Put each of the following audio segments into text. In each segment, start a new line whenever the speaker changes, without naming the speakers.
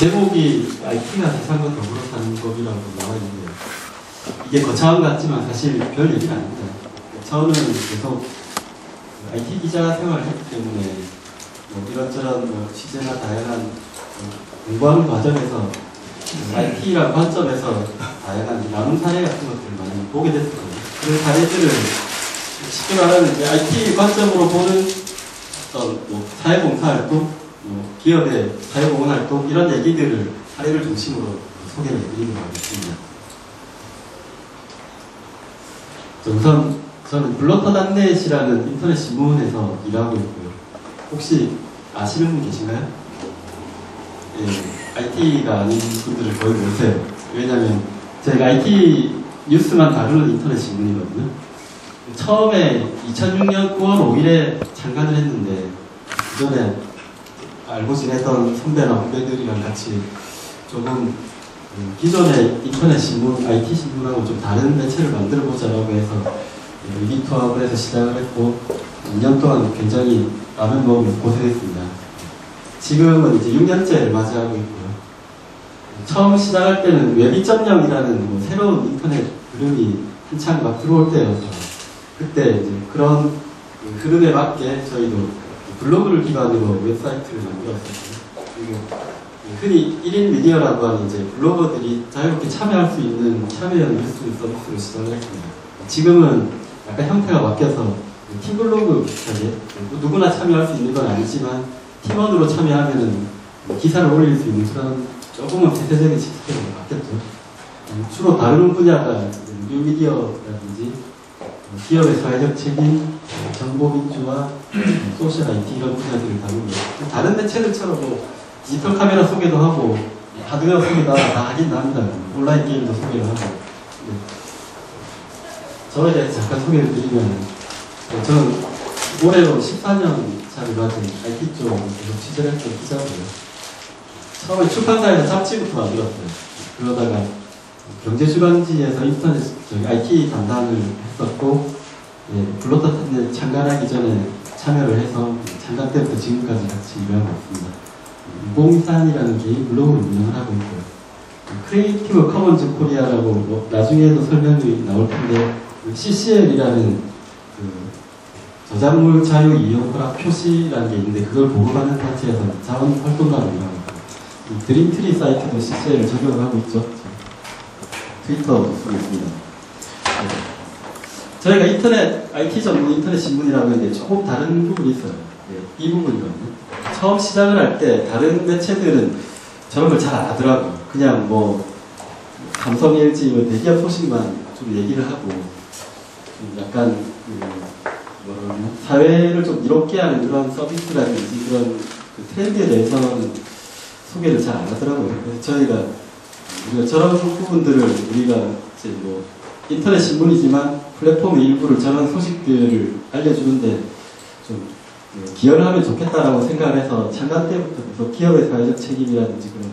제목이 IT가 세상과 더불어 사는 법이라고 나와 있는데 이게 거창한 것 같지만 사실 별 얘기는 아닙니다. 저는 계속 IT 기자 생활을 했기 때문에 이런저런 취재나 다양한 공부하는 과정에서 IT라는 관점에서 다양한 나눔 사례 같은 것들을 많이 보게 됐거든요. 그 사례들을 쉽게 말하면 이제 IT 관점으로 보는 어떤 사회봉사활동, 기업의 사회보건활동 이런 얘기들을 사례를 중심으로 소개를 해드리도록 하겠습니다. 우선 저는 블로터닷넷이라는 인터넷 신문에서 일하고 있고요. 혹시 아시는 분 계신가요? 예, IT가 아닌 분들을 거의 모르세요. 왜냐하면 저희가 IT 뉴스만 다루는 인터넷 신문이거든요. 처음에 2006년 9월 5일에 창간을 했는데 그전에 알고 지내던 선배나 후배들이랑 같이 조금 기존의 인터넷 신문, IT 신문하고 좀 다른 매체를 만들어보자라고 해서 의기투합을 해서 시작을 했고 2년 동안 굉장히 라면 먹으면서 고생했습니다. 지금은 이제 6년째를 맞이하고 있고요. 처음 시작할 때는 웹2.0이라는 새로운 인터넷 흐름이 한창 막 들어올 때여서 그때 이제 그런 흐름에 맞게 저희도 블로그를 기반으로 웹사이트를 만들었었고요. 그리고 흔히 1인 미디어라고 하는 이제 블로거들이 자유롭게 참여할 수 있는 참여형 뉴스 서비스를 시작을 했습니다. 지금은 약간 형태가 바뀌어서 팀블로그 비슷하게 누구나 참여할 수 있는 건 아니지만 팀원으로 참여하면은 기사를 올릴 수 있는 그런 조금은 폐쇄적인 시스템으로 바뀌었죠. 주로 다루는 분야가 뉴미디어라든지 기업의 사회적 책임, 정보민주화, 소셜 IT 이런 분야들을 다루고 다른 매체들처럼 디지털 카메라 소개도 하고 하드웨어 소개도 다 하긴 합니다. 온라인 게임도 소개를 하고 저에 대해서 잠깐 소개를 드리면 저는 올해로 14년 차를 맞은 IT 쪽으로 계속 취재를 했던 기자고요. 처음에 출판사에서 잡지부터 만들었어요. 그러다가 경제주간지에서 인터넷 IT 담당을 했었고 블로터닷넷 창간하기 전에 참여를 해서 창간 때부터 지금까지 같이 일하고 있습니다. 공산이라는 개인 블로그를 운영을 하고 있고요. 크리에이티브 커먼즈 코리아라고 나중에도 설명이 나올 텐데 CCL이라는 저작물 자유 이용 허락 표시라는 게 있는데 그걸 보고받는 단체에서 자원 활동가로 일하고 있고요. 드림트리 사이트도 CCL을 적용하고 있죠. 트위터도 쓰고 있습니다. 저희가 인터넷, IT 전문 인터넷 신문이라고 했는데 조금 다른 부분이 있어요. 이 부분이거든요. 처음 시작을 할 때 다른 매체들은 저런 걸 잘 안 하더라고요. 그냥 삼성, LG, 대기업 소식만 좀 얘기를 하고 약간 사회를 좀 이롭게 하는 그런 서비스라든지 그런 트렌드에 대해서는 소개를 잘 안 하더라고요. 그래서 저희가 저런 부분들을 우리가 이제 인터넷 신문이지만 플랫폼의 일부를 저런 소식들을 알려주는데 좀 기여를 하면 좋겠다라고 생각을 해서 창간 때부터 계속 기업의 사회적 책임이라든지 그런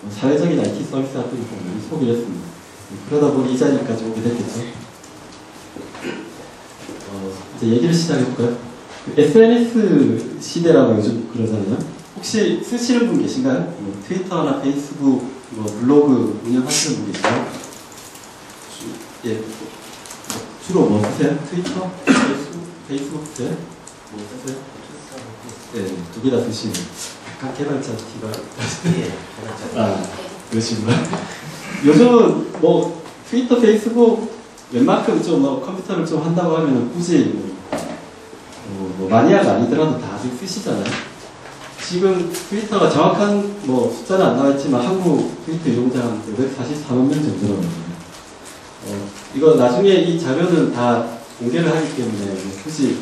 사회적인 IT 서비스 같은 걸 많이 소개를 했습니다. 그러다 보니 이 자리까지 오게 됐겠죠. 이제 얘기를 시작해볼까요? SNS 시대라고 요즘 그러잖아요. 혹시 쓰시는 분 계신가요? 트위터나 페이스북, 블로그 운영하시는 분 계신가요? 예. 주로 뭐 쓰세요? 트위터? 페이스북 쓰세요? 뭐 쓰세요? 네, 두 개 다 쓰시는. 약간 개발자 티가. 예, 개발자. 그러시구나. 요즘은 트위터, 페이스북 웬만큼 좀 컴퓨터를 좀 한다고 하면 굳이 마니아가 아니더라도 다들 쓰시잖아요. 지금 트위터가 정확한 숫자는 안 나와있지만 한국 트위터 이용자 544만 명 정도라고요. 이거 나중에 이 자료는 다 공개를 하기 때문에 굳이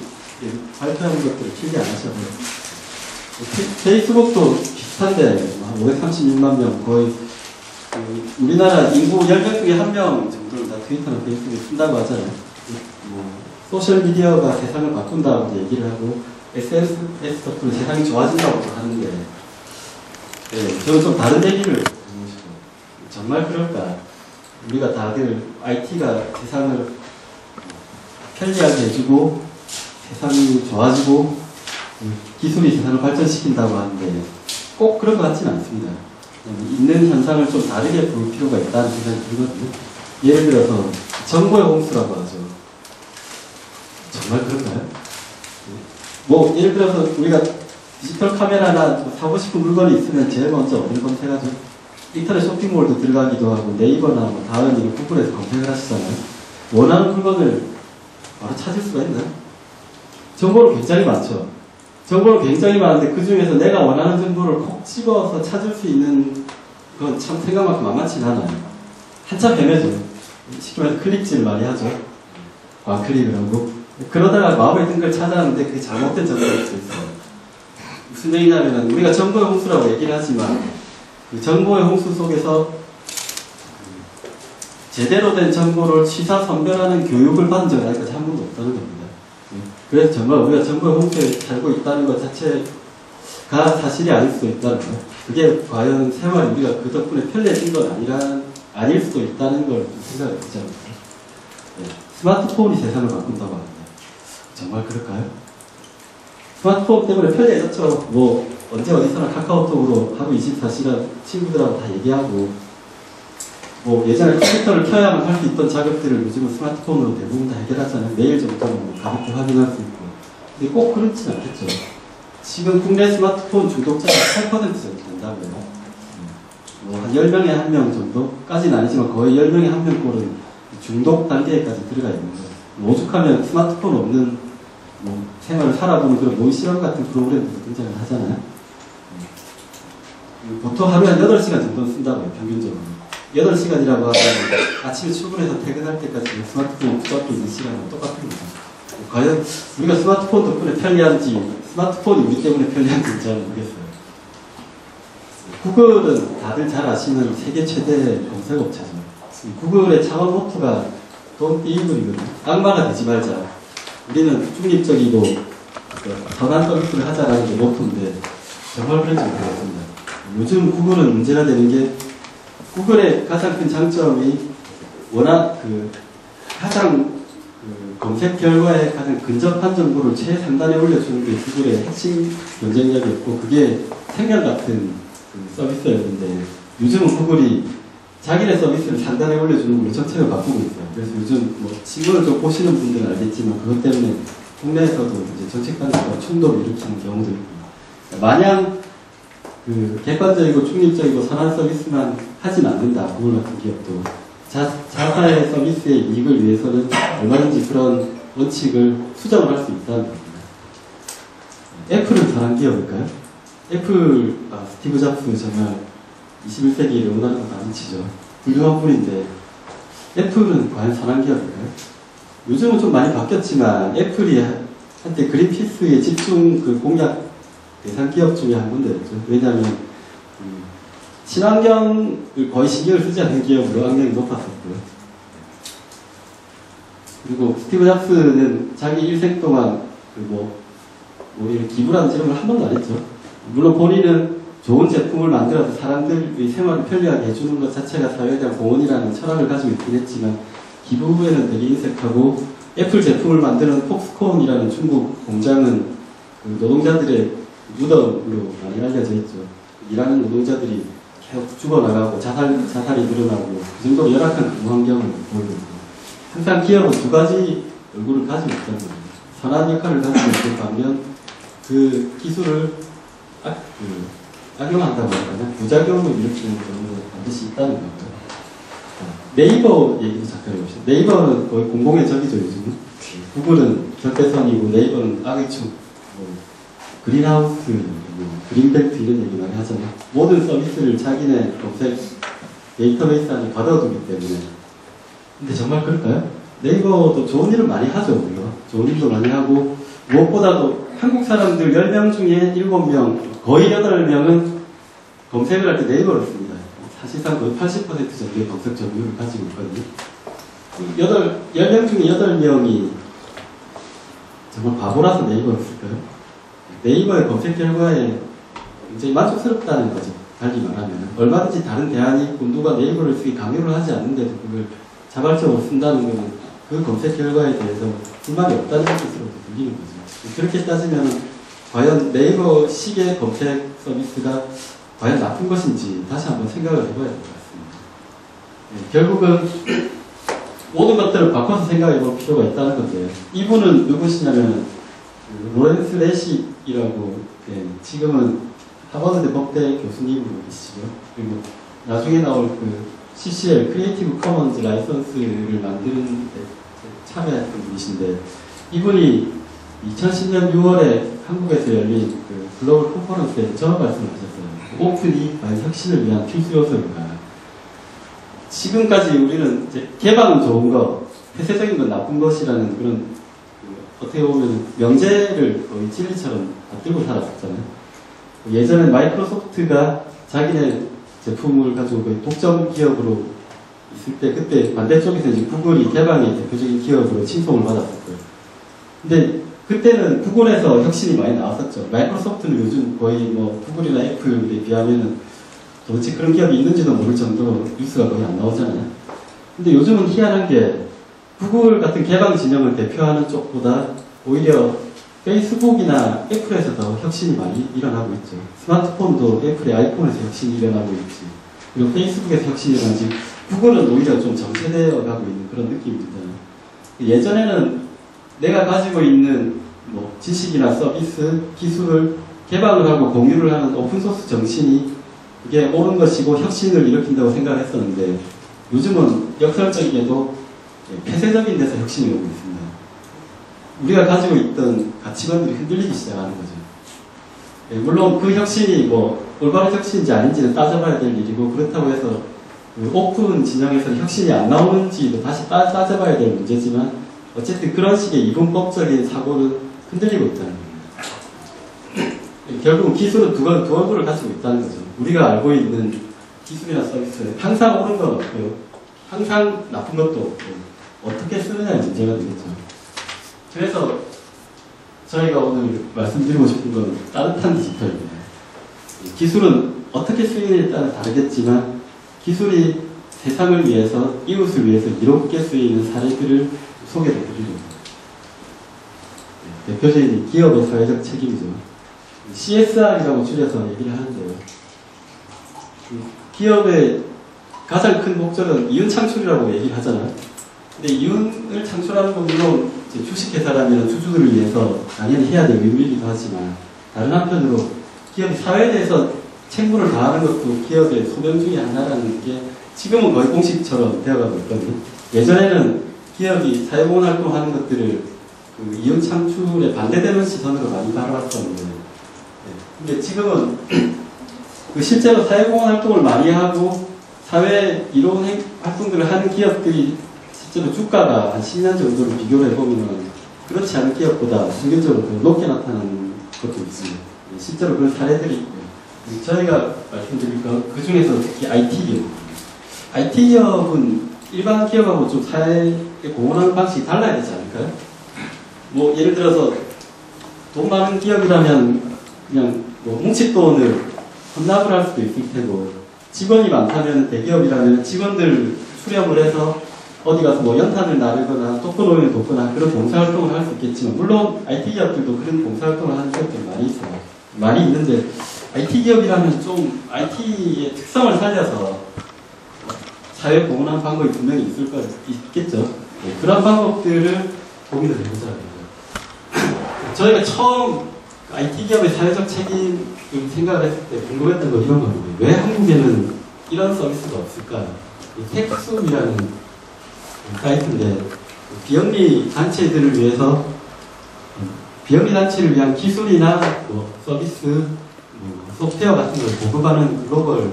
발표하는 것들을 필기 안 하셔도 페이스북도 비슷한데 536만 명 거의 우리나라 인구 10명 중에 1명 정도는 다 트위터나 페이스북을 쓴다고 하잖아요. 소셜미디어가 세상을 바꾼다고 얘기를 하고 SNS 덕분에 세상이 좋아진다고 하는데 저는 좀 다른 얘기를 해보고 싶어요. 정말 그럴까? 우리가 다들 IT가 세상을 편리하게 해주고 세상이 좋아지고 기술이 세상을 발전시킨다고 하는데 꼭 그런 것 같지는 않습니다. 있는 현상을 좀 다르게 볼 필요가 있다는 생각이 들거든요. 예를 들어서 정보의 홍수라고 하죠. 정말 그런가요? 뭐 예를 들어서 우리가 디지털 카메라나 사고 싶은 물건이 있으면 제일 먼저 어디를 검색하죠? 인터넷 쇼핑몰도 들어가기도 하고 네이버나 뭐 다른 구글에서 검색을 하시잖아요. 원하는 물건을 바로 찾을 수가 있나요? 정보는 굉장히 많죠. 정보는 굉장히 많은데 그 중에서 내가 원하는 정보를 콕 집어서 찾을 수 있는 건 참 생각만큼 만만치 않아요. 한참 헤매죠. 쉽게 말해서 클릭질 많이 하죠. 클릭을 하고. 그러다가 마음에 든 걸 찾았는데 그게 잘못된 정보일 수 있어요. 무슨 얘기냐면 우리가 정보의 홍수라고 얘기를 하지만 그 정보의 홍수 속에서 제대로 된 정보를 취사 선별하는 교육을 받은 적은 아직까지 한 번도 없다는 겁니다. 그래서 정말 우리가 정보의 홍수에 살고 있다는 것 자체가 사실이 아닐 수도 있다는 거예요. 그게 과연 생활이 우리가 그 덕분에 편리해진 건 아닐 수도 있다는 걸 생각을 하지 않을까요? 스마트폰이 세상을 바꾼다고 합니다. 정말 그럴까요? 스마트폰 때문에 편리해졌죠. 뭐 언제 어디서나 카카오톡으로 하루 24시간 친구들하고 다 얘기하고 뭐 예전에 컴퓨터를 켜야만 할 수 있던 작업들을 요즘은 스마트폰으로 대부분 다 해결하잖아요. 메일 정도는 뭐 가볍게 확인할 수 있고. 근데 꼭 그렇진 않겠죠. 지금 국내 스마트폰 중독자가 8% 정도 된다고요. 뭐 한 10명에 1명 정도까지는 아니지만 거의 10명에 1명꼴은 중독 단계까지 들어가 있는 거예요. 오죽하면 스마트폰 없는 뭐 생활을 살아보는 그런 모의 실험 같은 프로그램도 등장을 하잖아요. 보통 하루에 한 8시간 정도 쓴다고요, 평균적으로. 8시간이라고 하면 아침에 출근해서 퇴근할 때까지 스마트폰 붙잡고 있는 시간은 똑같은 거죠. 과연 우리가 스마트폰 덕분에 편리한지 스마트폰이 우리 때문에 편리한지 잘 모르겠어요. 구글은 다들 잘 아시는 세계 최대 검색업체죠. 구글의 창업 모토가 Don't be evil이거든요. 악마가 되지 말자. 우리는 중립적이고 선한 서비스를 하자라는 게 모토인데 정말 그런지 모르겠습니다. 요즘 구글은 문제가 되는 게 구글의 가장 큰 장점이 워낙 가장 검색 결과에 가장 근접한 정보를 최상단에 올려주는 게 구글의 핵심 경쟁력이었고 그게 생명 같은 서비스였는데 요즘은 구글이 자기네 서비스를 상단에 올려주는 걸로 정책을 바꾸고 있어요. 그래서 요즘 뭐 신문을 좀 보시는 분들은 알겠지만 그것 때문에 국내에서도 이제 정책 관계가 충돌을 일으키는 경우도 있고 마냥 객관적이고 중립적이고 선한 서비스만 하진 않는다. 구글 같은 기업도 자사의 서비스의 이익을 위해서는 얼마든지 그런 원칙을 수정을 할 수 있다는 겁니다. 애플은 선한 기업일까요? 애플 스티브 잡스 정말 21세기를 원하는 건 아니치죠. 훌륭한 분인데 애플은 과연 선한 기업일까요? 요즘은 좀 많이 바뀌었지만 애플이 한때 그린피스의 집중 공약 대상 기업 중에 한 군데였죠. 왜냐하면 친환경을 거의 신경을 쓰지 않는 기업으로 악명이 높았었고요. 그리고 스티브 잡스는 자기 일생 동안 기부라는 이런 걸 한 번도 안 했죠. 물론 본인은 좋은 제품을 만들어서 사람들의 생활을 편리하게 해주는 것 자체가 사회에 대한 공헌이라는 철학을 가지고 있긴 했지만 기부에는 되게 인색하고 애플 제품을 만드는 폭스콘이라는 중국 공장은 노동자들의 무덤으로 많이 알려져 있죠. 일하는 노동자들이 계속 죽어나가고 자살이 늘어나고 그 정도로 열악한 근무 환경을 보이고 있고 항상 기업은 두 가지 얼굴을 가지고 있다는 겁니다. 선한 역할을 가지고 있는 반면 그 기술을 악용한다고 할까요? 부작용을 일으키는 경우가 반드시 있다는 거죠. 네이버 얘기도 잠깐 해봅시다. 네이버는 거의 공공의 적이죠, 요즘은. 구글은 적대선이고 네이버는 악의 축, 그린하우스, 그린벨트 이런 얘기 많이 하잖아요. 모든 서비스를 자기네 검색 데이터베이스 안에 가둬두기 때문에. 근데 정말 그럴까요? 네이버도 좋은 일을 많이 하죠, 물론. 좋은 일도 많이 하고, 무엇보다도 한국 사람들 10명 중에 7명, 거의 8명은 검색을 할 때 네이버를 씁니다. 사실상 거의 80% 정도의 검색 점유율을 가지고 있거든요. 10명 중에 8명이 정말 바보라서 네이버를 쓸까요? 네이버의 검색 결과에 굉장히 만족스럽다는 거죠. 달리 말하면. 얼마든지 다른 대안이 있고 누가 네이버를 쓰기 강요를 하지 않는데도 그걸 자발적으로 쓴다는 것은 그 검색 결과에 대해서 불만이 없다는 것으로 들리는 거죠. 그렇게 따지면 과연 네이버 식의 검색 서비스가 과연 나쁜 것인지 다시 한번 생각을 해봐야 될 것 같습니다. 결국은 모든 것들을 바꿔서 생각해 볼 필요가 있다는 건데, 이분은 누구시냐면 로렌스 레시이라고 지금은 하버드대 법대 교수님으로 계시죠. 그리고 나중에 나올 그 CCL 크리에이티브 커먼즈 라이선스를 만드는 데 참여했던 분이신데, 이분이 2010년 6월에 한국에서 열린 그 글로벌 컨퍼런스에 저런 말씀을 하셨어요. 오픈이 과연 혁신을 위한 필수 요소인가. 지금까지 우리는 이제 개방은 좋은 거, 폐쇄적인 건 나쁜 것이라는 그런 어떻게 보면 명제를 거의 진리처럼 받들고 살았었잖아요. 예전에 마이크로소프트가 자기네 제품을 가지고 거의 독점 기업으로 있을 때, 그때 반대쪽에서 이제 구글이 개방의 대표적인 기업으로 칭송을 받았었고요. 근데 그때는 구글에서 혁신이 많이 나왔었죠. 마이크로소프트는 요즘 거의 뭐 구글이나 애플에 비하면은 도대체 그런 기업이 있는지도 모를 정도로 뉴스가 거의 안 나오잖아요. 근데 요즘은 희한한 게 구글 같은 개방 진영을 대표하는 쪽보다 오히려 페이스북이나 애플에서 더 혁신이 많이 일어나고 있죠. 스마트폰도 애플의 아이폰에서 혁신이 일어나고 있지. 그리고 페이스북에서 혁신이 일어나지. 구글은 오히려 좀 정체되어 가고 있는 그런 느낌입니다. 예전에는 내가 가지고 있는 뭐 지식이나 서비스, 기술을 개방을 하고 공유를 하는 오픈소스 정신이 그게 옳은 것이고 혁신을 일으킨다고 생각을 했었는데, 요즘은 역설적이게도 폐쇄적인 데서 혁신이 오고 있습니다. 우리가 가지고 있던 가치관들이 흔들리기 시작하는 거죠. 물론 그 혁신이 뭐 올바른 혁신인지 아닌지는 따져봐야 될 일이고, 그렇다고 해서 그 오픈 진영에서 혁신이 안 나오는지도 다시 따져봐야 될 문제지만, 어쨌든 그런 식의 이분법적인 사고는 흔들리고 있다는 겁니다. 결국은 기술은 두 얼굴을 가지고 있다는 거죠. 우리가 알고 있는 기술이나 서비스는 항상 옳은 건 없고요. 항상 나쁜 것도 없고, 어떻게 쓰느냐의 문제가 되겠죠. 그래서 저희가 오늘 말씀드리고 싶은 건 따뜻한 디지털입니다. 기술은 어떻게 쓰이느냐에 따라 다르겠지만, 기술이 세상을 위해서, 이웃을 위해서 이롭게 쓰이는 사례들을 소개해 드리려고. 대표적인 기업의 사회적 책임이죠. CSR이라고 줄여서 얘기를 하는데요. 기업의 가장 큰 목적은 이윤 창출이라고 얘기를 하잖아요. 근데 이윤을 창출하는 건 물론 주식회사라면 주주들을 위해서 당연히 해야 될 의무이기도 하지만, 다른 한편으로 기업이 사회에 대해서 책무를 다하는 것도 기업의 소명 중에 하나라는 게 지금은 거의 공식처럼 되어가고 있거든요. 예전에는 기업이 사회공헌 활동하는 것들을 그 이윤 창출에 반대되는 시선으로 많이 바라봤었는데, 근데 지금은 그 실제로 사회공헌 활동을 많이 하고 사회 이로운 활동들을 하는 기업들이 실제로 주가가 한 10년 정도를 비교를 해보면 그렇지 않은 기업보다 평균적으로 더 높게 나타나는 것도 있습니다. 실제로 그런 사례들이 있고요. 저희가 말씀드릴 건 그 중에서 특히 IT 기업. IT 기업은 일반 기업하고 좀 사회에 공헌하는 방식이 달라야 되지 않을까요? 뭐 예를 들어서 돈 많은 기업이라면 그냥 뭐 뭉칫돈을 헌납을 할 수도 있을 테고, 직원이 많다면 대기업이라면 직원들 수렴을 해서 어디 가서 뭐 연탄을 나르거나 독거노인을 돕거나 그런 봉사활동을 할 수 있겠지만, 물론 IT 기업들도 그런 봉사활동을 하는 기업들이 많이 있어요. 많이 있는데 IT 기업이라면 좀 IT의 특성을 살려서 사회 공헌하는 방법이 분명히 있겠죠. 네, 그런 방법들을 고민을 해보자. 저희가 처음 IT 기업의 사회적 책임을 생각을 했을 때 궁금했던 건 이런 겁니다. 왜 한국에는 이런 서비스가 없을까? 텍숨이라는 사이트인데, 비영리 단체들을 위해서, 비영리 단체를 위한 기술이나 뭐 서비스, 소프트웨어 같은 걸 보급하는 글로벌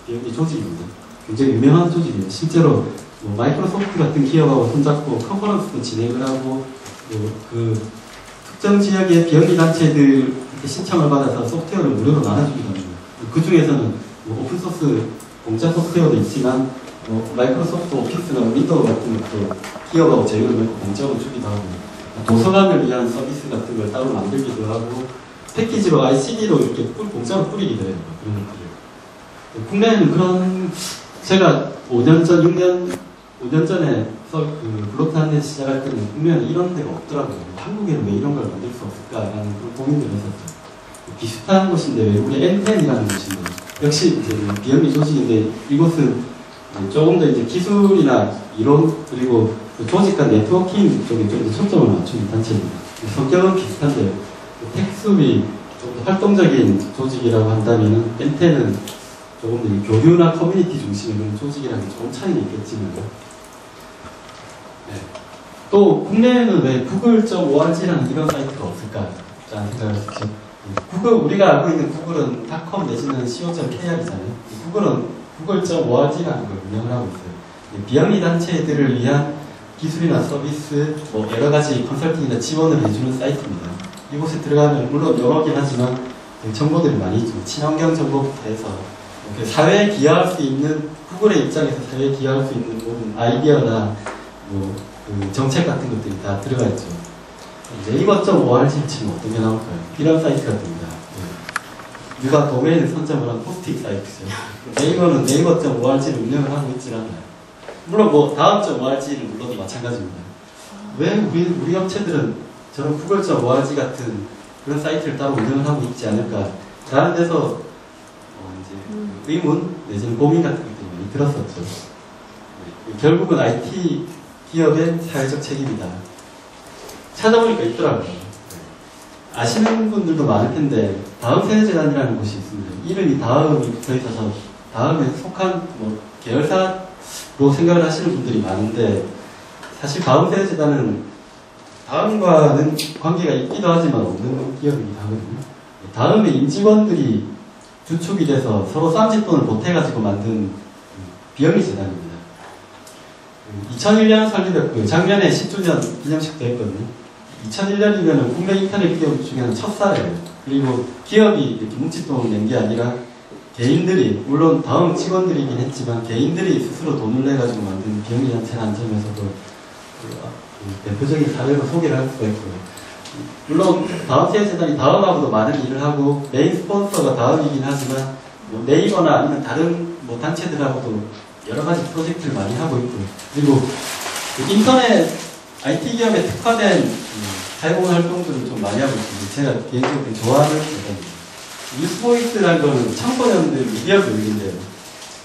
비영리 조직입니다. 굉장히 유명한 조직이에요. 실제로 뭐 마이크로소프트 같은 기업하고 손잡고 컨퍼런스도 진행을 하고, 그 특정 지역의 비영리 단체들 신청을 받아서 소프트웨어를 무료로 나눠주기도 합니다. 그 중에서는 뭐 오픈소스 공짜 소프트웨어도 있지만, 마이크로소프트 오피스나 윈도우 같은 것도 기업하고 제휴를 공짜로 주기도 하고, 도서관을 위한 서비스 같은 걸 따로 만들기도 하고, 패키지로 ICD로 이렇게 공짜로 뿌리기도 해요. 그런 것들을. 국내에는 그런, 제가 5년 전에 블로그한테 시작할 때는 국내에는 이런 데가 없더라고요. 한국에는 왜 이런 걸 만들 수 없을까라는 그런 고민을 했었죠. 비슷한 곳인데 왜 우리 N10이라는 곳인데, 역시 이제 비영리 조직인데 이곳은 조금 더 이제 기술이나 이론 그리고 조직과 네트워킹 쪽에 좀 더 초점을 맞추는 단체입니다. 성격은 비슷한데요. 택수비 좀 더 활동적인 조직이라고 한다면은 엔테는 조금 더 교류나 커뮤니티 중심의 그런 조직이라는 조금 차이는 있겠지만 네. 또 국내에는 왜 구글.org라는 이런 사이트가 없을까? 라는 생각을 했죠. 구글, 우리가 알고 있는 구글은 .com 내지는 co.kr이잖아요. 구글은 구글.org라는 걸 운영을 하고 있어요. 비영리 단체들을 위한 기술이나 서비스, 뭐 여러 가지 컨설팅이나 지원을 해주는 사이트입니다. 이곳에 들어가면 물론 여러긴 하지만 정보들이 많이 있죠. 친환경 정보부터 해서 사회에 기여할 수 있는, 구글의 입장에서 사회에 기여할 수 있는 모든 아이디어나 뭐 그 정책 같은 것들이 다 들어가 있죠. 네이버.org 치면 어떤 게 나올까요? 이런 사이트가 뜹니다. 누가 도메인을 선점을 한 포스트잇 사이트죠. 네이버는 네이버.org를 운영을 하고 있지 않아요. 물론 뭐 다음.org는 물론 마찬가지입니다. 왜 우리 업체들은 저런 구글.org 같은 그런 사이트를 따로 운영을 하고 있지 않을까? 라는 데서 이제 의문 내지는 고민 같은 것들이 많이 들었었죠. 결국은 IT 기업의 사회적 책임이다. 찾아보니까 있더라고요. 아시는 분들도 많을 텐데 다음 세대재단이라는 곳이 있습니다. 이름이 다음이 붙어 있어서 다음에 속한 뭐 계열사로 생각을 하시는 분들이 많은데 사실 다음 세대재단은 다음과는 관계가 있기도 하지만 없는 기업이기도 하거든요. 다음에 임직원들이 주축이 돼서 서로 쌈짓돈을 보태가지고 만든 비영리 재단입니다. 2001년 설립했고요. 작년에 10주년 기념식도 했거든요. 2001년이면 국내 인터넷 기업 중에는 첫 사례예요. 그리고 기업이 이렇게 뭉칫돈을 낸 게 아니라 개인들이, 물론 다음 직원들이긴 했지만 개인들이 스스로 돈을 내가지고 만든 비영리 단체라는 점에서도 대표적인 사례로 소개를 할 수가 있고요. 물론 다음 세대재단이 다음하고도 많은 일을 하고 메인 스폰서가 다음이긴 하지만 뭐 네이버나 아니면 다른 뭐 단체들하고도 여러 가지 프로젝트를 많이 하고 있고요. 그리고 인터넷 IT 기업에 특화된 사회공헌 활동들을 좀 많이 하고 있습니다. 제가 개인적으로 좋아하는 대단입니다. 뉴스보이스라는 거는 청소년들 미디어 교육인데요.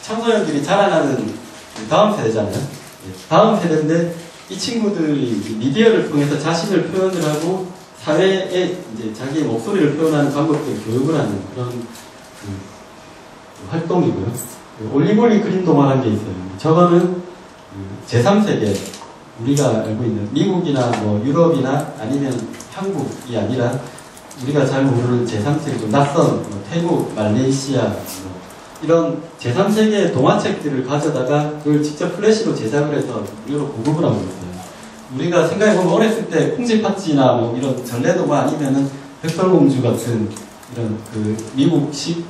청소년들이 자라나는 다음 세대잖아요. 다음 세대인데 이 친구들이 미디어를 통해서 자신을 표현을 하고 사회에 이제 자기의 목소리를 표현하는 방법들 교육을 하는 그런 활동이고요. 올리볼리 그림 동화라는 게 있어요. 저거는 제3세계, 우리가 알고 있는 미국이나 뭐 유럽이나 아니면 한국이 아니라 우리가 잘 모르는 제3세계, 좀 낯선 뭐 태국, 말레이시아 뭐 이런 제3세계 동화책들을 가져다가 그걸 직접 플래시로 제작을 해서 무료로 공급을 하고 있어요. 우리가 생각해보면 어렸을 때 콩쥐팥쥐나 뭐 이런 전래동화 아니면은 백설공주 같은 이런 그 미국식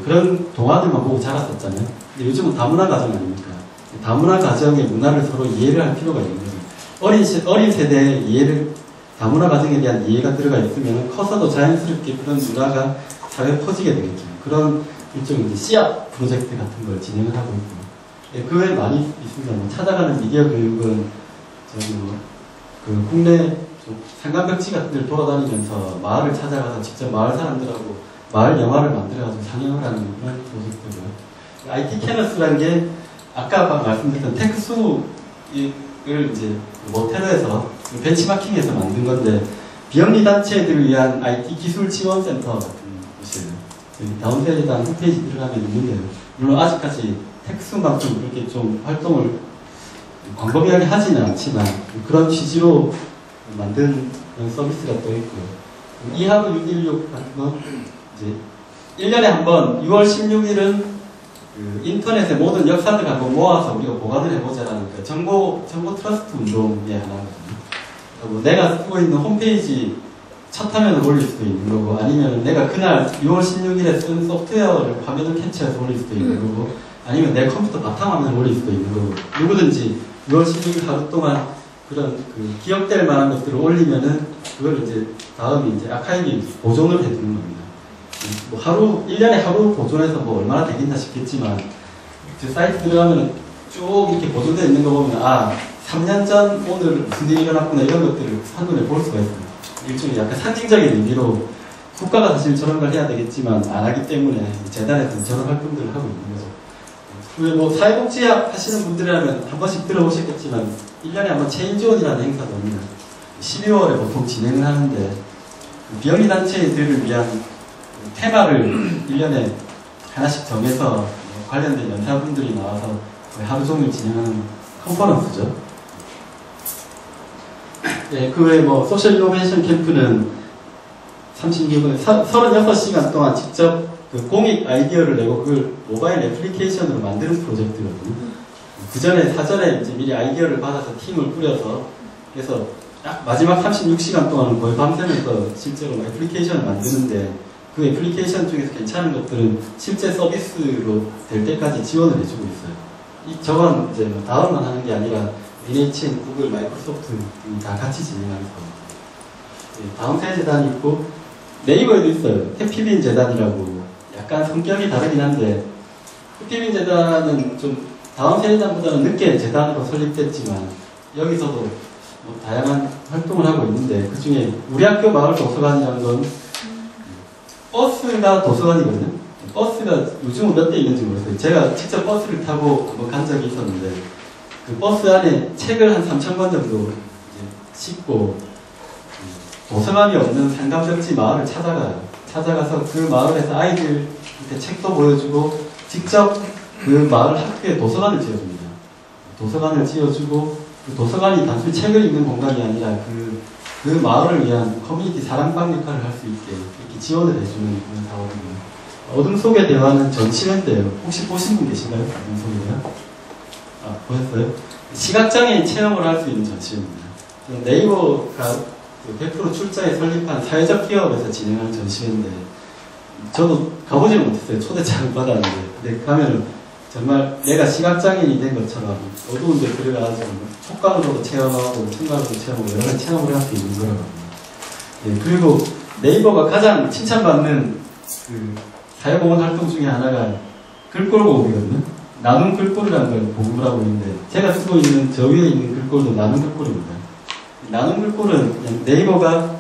그런 동화들만 보고 자랐었잖아요. 근데 요즘은 다문화 가정 아닙니까? 다문화 가정의 문화를 서로 이해를 할 필요가 있는 거죠. 어린 세대의 이해를, 다문화 가정에 대한 이해가 들어가 있으면 커서도 자연스럽게 그런 문화가 사회에 퍼지게 되겠죠. 그런 일종의 이제 씨앗 프로젝트 같은 걸 진행을 하고 있고, 그 외에 많이 있습니다. 뭐 찾아가는 미디어 교육은 저희 그 국내 상가벽지 같은 데를 돌아다니면서 마을을 찾아가서 직접 마을 사람들하고 마을 영화를 만들어가지고 상영을 하는 그런 프로젝트고요. IT 캐너스라는 게 아까 말씀드렸던 텍수를 이제 모텔에서 벤치마킹해서 만든 건데 비영리 단체들을 위한 IT 기술 지원센터 같은 곳이에요. 다운세대단 홈페이지 들어가면 있는데요. 물론 아직까지 텍수만큼 그렇게 좀 활동을 광범위하게 하지는 않지만 그런 취지로 만든 그런 서비스가 또 있고요. 이하루 616 같은 건 이제 1년에 한 번 6월 16일은 그 인터넷의 모든 역사들 한번 모아서 우리가 보관을 해보자라는 그 정보 트러스트 운동의 하나거든요. 뭐 내가 쓰고 있는 홈페이지 첫 화면을 올릴 수도 있는 거고, 아니면 내가 그날 6월 16일에 쓴 소프트웨어를 화면을 캡처해서 올릴 수도 있는 거고, 아니면 내 컴퓨터 바탕화면을 올릴 수도 있는 거고, 누구든지 6월 16일 하루 동안 그런 그 기억될 만한 것들을 올리면은 그걸 이제 다음에 이제 아카이브 보존을 해두는 겁니다. 뭐 하루, 1년에 하루 보존해서 뭐 얼마나 되겠나 싶겠지만, 그 사이트 들어가면 쭉 이렇게 보존되어 있는 거 보면, 아, 3년 전 오늘 무슨 일이 일어났구나 이런 것들을 한눈에 볼 수가 있습니다. 일종의 약간 상징적인 의미로 국가가 사실 저런 걸 해야 되겠지만 안 하기 때문에 재단에서 저런 활동들을 하고 있는 거죠. 그리고 뭐 사회복지학 하시는 분들이라면 한 번씩 들어보셨겠지만 1년에 한번 체인지온이라는 행사도 합니다. 12월에 보통 진행을 하는데 비영리단체들을 위한 테마를 1년에 하나씩 정해서 관련된 연사분들이 나와서 거의 하루 종일 진행하는 컨퍼런스죠. 네, 그 외에 뭐 소셜 이노베이션 캠프는 36시간 동안 직접 그 공익 아이디어를 내고 그걸 모바일 애플리케이션으로 만드는 프로젝트거든요. 그 전에 사전에 이제 미리 아이디어를 받아서 팀을 꾸려서 그래서 딱 마지막 36시간 동안은 거의 밤새면서 실제로 애플리케이션을 만드는데 그 애플리케이션 중에서 괜찮은 것들은 실제 서비스로 될 때까지 지원을 해주고 있어요. 저건 이제 뭐 다운만 하는 게 아니라 NHN, 구글, 마이크로소프트 다 같이 진행하는 거예요. 다운세 재단이 있고 네이버에도 있어요. 해피빈 재단이라고 약간 성격이 다르긴 한데 해피빈 재단은 좀 다운세 재단보다는 늦게 재단으로 설립됐지만 여기서도 뭐 다양한 활동을 하고 있는데 그 중에 우리 학교 마을 도서관이라는 건 버스가 도서관이거든요. 버스가 요즘은 몇 대 있는지 모르겠어요. 제가 직접 버스를 타고 한번 간 적이 있었는데 그 버스 안에 책을 한 3,000권 정도 싣고 도서관이 없는 상감적지 마을을 찾아가서 그 마을에서 아이들한테 책도 보여주고 직접 그 마을 학교에 도서관을 지어줍니다. 도서관을 지어주고 그 도서관이 단순히 책을 읽는 공간이 아니라 그 마을을 위한 커뮤니티 사랑방 역할을 할 수 있게 이렇게 지원을 해주는 그런 사업입니다. 어둠 속의 대화는 전시회인데요. 혹시 보신 분 계신가요? 어둠 속의 대화? 아, 보셨어요? 시각장애인 체험을 할 수 있는 전시회입니다. 네이버가 100% 출자에 설립한 사회적 기업에서 진행하는 전시회인데 저도 가보지는 못했어요. 초대장을 받았는데 근데 가면은 정말 내가 시각장애인이 된 것처럼 어두운 데 들어가서 촉감으로도 체험하고 청각으로도 체험하고 여러 가지 체험을 할 수 있는 거라고 합니다. 예, 그리고 네이버가 가장 칭찬받는 그 사회보건 활동 중에 하나가 글꼴 보급이거든요. 나눔 글꼴이라는 걸 보급을 하고 있는데 제가 쓰고 있는 저 위에 있는 글꼴도 나눔 글꼴입니다. 나눔 글꼴은 그냥 네이버가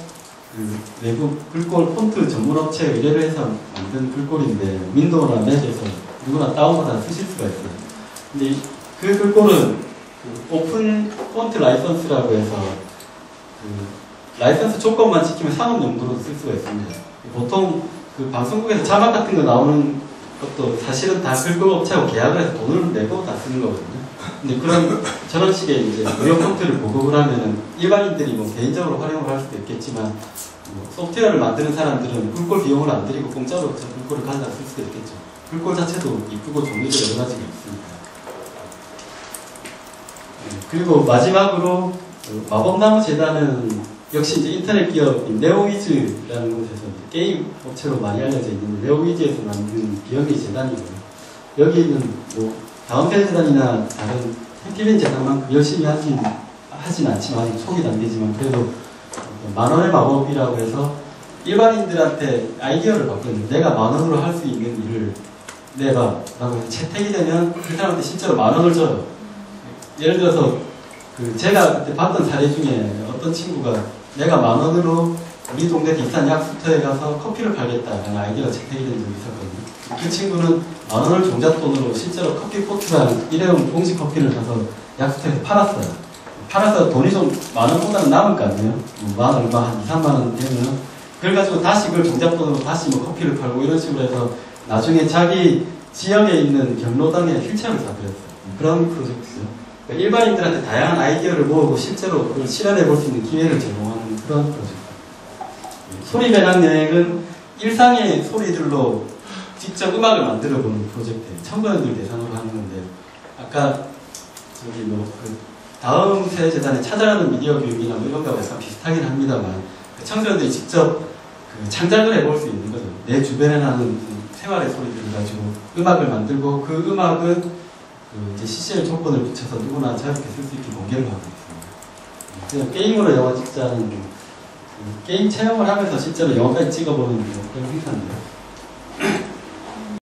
그 외국 글꼴 폰트 전문 업체에 의뢰를 해서 만든 글꼴인데 윈도우나 맥에서 누구나 다운받아 쓰실 수가 있어요. 근데 그 글꼴은 그 오픈 폰트 라이선스라고 해서 그 라이선스 조건만 지키면 상업 용도로 쓸 수가 있습니다. 보통 그 방송국에서 자막 같은 거 나오는 것도 사실은 다 글꼴 업체하고 계약을 해서 돈을 내고 다 쓰는 거거든요. 근데 저런 식의 이제 무료 폰트를 보급을 하면은 일반인들이 뭐 개인적으로 활용을 할 수도 있겠지만 뭐 소프트웨어를 만드는 사람들은 글꼴 비용을 안 들이고 공짜로 저 글꼴을 가져다 쓸 수도 있겠죠. 글꼴 자체도 이쁘고 종류도 여러 가지가 있습니다. 그리고 마지막으로 마법나무 재단은 역시 이제 인터넷 기업인 네오위즈라는 곳에서 게임 업체로 많이 알려져 있는데 네오위즈에서 만든 비영리 재단이고요. 여기는 뭐 다운세 재단이나 다른 해피빈 재단만큼 열심히 하진 않지만 아직 초기 단계지만 그래도 만원의 마법이라고 해서 일반인들한테 아이디어를 받거든요. 내가 만원으로 할 수 있는 일을 내봐 라고 채택이 되면 그 사람한테 실제로 만원을 줘요. 예를 들어서 제가 그때 봤던 사례 중에 어떤 친구가 내가 만원으로 우리 동네 비싼 약수터에 가서 커피를 팔겠다라는 아이디어가 채택이 된 적이 있었거든요. 그 친구는 만원을 종잣돈으로 실제로 커피 포트랑 일회용 봉지 커피를 사서 약수터에서 팔았어요. 팔아서 돈이 좀 만원보다는 남을 거 아니에요? 만 얼마, 한 2, 3만원 되면 그걸 가지고 다시 그걸 종잣돈으로 다시 뭐 커피를 팔고 이런 식으로 해서 나중에 자기 지역에 있는 경로당에 휠체어를 사드렸어요. 그런 프로젝트죠. 그러니까 일반인들한테 다양한 아이디어를 모으고 실제로 그걸 실현해 볼 수 있는 기회를 제공하는 그런 프로젝트. 소리 배낭 여행은 일상의 소리들로 직접 음악을 만들어 보는 프로젝트예요. 청소년들 대상으로 하는 건데 아까 저기 다음 세 재단에 찾아가는 미디어 교육이나 뭐 이런 거하고 약간 비슷하긴 합니다만 청소년들이 직접 창작을 해볼 수 있는 거죠. 내 주변에 나는 생활의 소리들을 가지고 음악을 만들고 그 음악은 이제 CCL 조건을 붙여서 누구나 자유롭게 쓸 수 있게 공개를 하고 있습니다. 그냥 게임으로 영화 찍자는 게임 체험을 하면서 실제로 영화까지 찍어보는 그런 행사인데요.